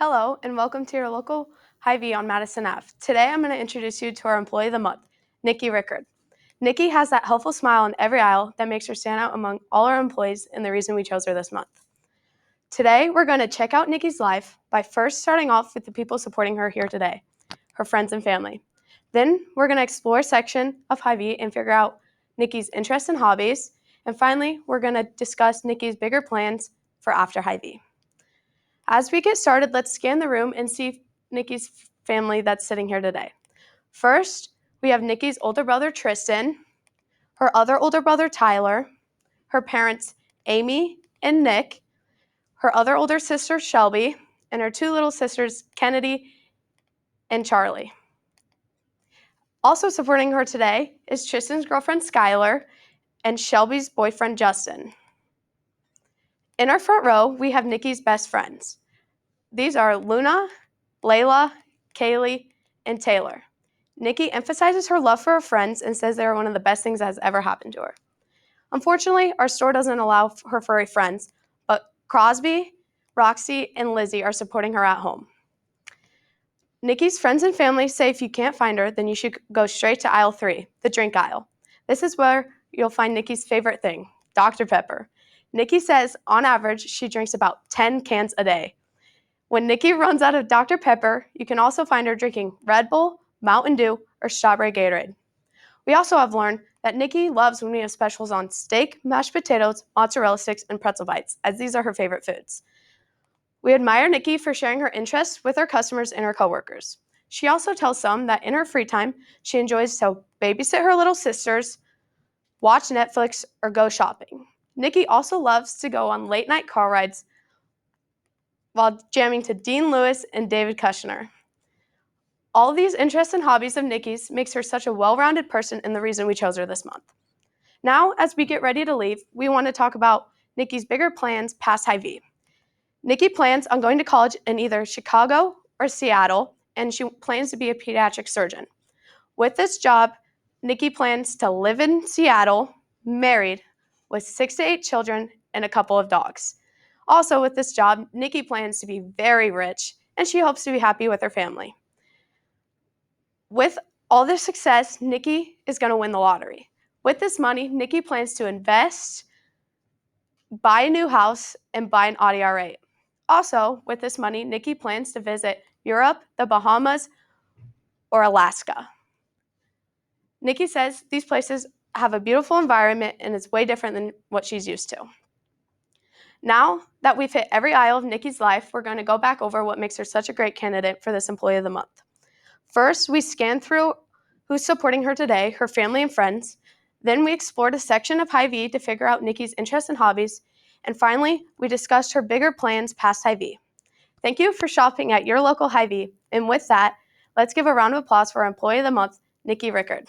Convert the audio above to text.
Hello, and welcome to your local Hy-Vee on Madison Ave. Today, I'm going to introduce you to our Employee of the Month, Nikki Rickard. Nikki has that helpful smile on every aisle that makes her stand out among all our employees and the reason we chose her this month. Today, we're going to check out Nikki's life by first starting off with the people supporting her here today, her friends and family. Then, we're going to explore a section of Hy-Vee and figure out Nikki's interests and hobbies. And finally, we're going to discuss Nikki's bigger plans for after Hy-Vee. As we get started, let's scan the room and see Nikki's family that's sitting here today. First, we have Nikki's older brother, Tristan, her other older brother, Tyler, her parents, Amy and Nick, her other older sister, Shelby, and her two little sisters, Kennedy and Charlie. Also supporting her today is Tristan's girlfriend, Skylar, and Shelby's boyfriend, Justin. In our front row, we have Nikki's best friends. These are Luna, Layla, Kaylee, and Taylor. Nikki emphasizes her love for her friends and says they are one of the best things that has ever happened to her. Unfortunately, our store doesn't allow her furry friends, but Crosby, Roxy, and Lizzie are supporting her at home. Nikki's friends and family say if you can't find her, then you should go straight to aisle 3, the drink aisle. This is where you'll find Nikki's favorite thing, Dr. Pepper. Nikki says, on average, she drinks about 10 cans a day. When Nikki runs out of Dr. Pepper, you can also find her drinking Red Bull, Mountain Dew, or Strawberry Gatorade. We also have learned that Nikki loves when we have specials on steak, mashed potatoes, mozzarella sticks, and pretzel bites, as these are her favorite foods. We admire Nikki for sharing her interests with her customers and her coworkers. She also tells some that in her free time, she enjoys to babysit her little sisters, watch Netflix, or go shopping. Nikki also loves to go on late-night car rides while jamming to Dean Lewis and David Kushner. All these interests and hobbies of Nikki's makes her such a well-rounded person and the reason we chose her this month. Now, as we get ready to leave, we want to talk about Nikki's bigger plans past Hy-Vee. Nikki plans on going to college in either Chicago or Seattle, and she plans to be a pediatric surgeon. With this job, Nikki plans to live in Seattle, married, with 6 to 8 children and a couple of dogs. Also, with this job, Nikki plans to be very rich, and she hopes to be happy with her family. With all this success, Nikki is going to win the lottery. With this money, Nikki plans to invest, buy a new house, and buy an Audi R8. Also, with this money, Nikki plans to visit Europe, the Bahamas, or Alaska. Nikki says these places have a beautiful environment and it's way different than what she's used to. Now that we've hit every aisle of Nikki's life, we're going to go back over what makes her such a great candidate for this Employee of the Month. First, we scanned through who's supporting her today, her family and friends. Then we explored a section of Hy-Vee to figure out Nikki's interests and hobbies. And finally, we discussed her bigger plans past Hy-Vee. Thank you for shopping at your local Hy-Vee. And with that, let's give a round of applause for our Employee of the Month, Nikki Rickard.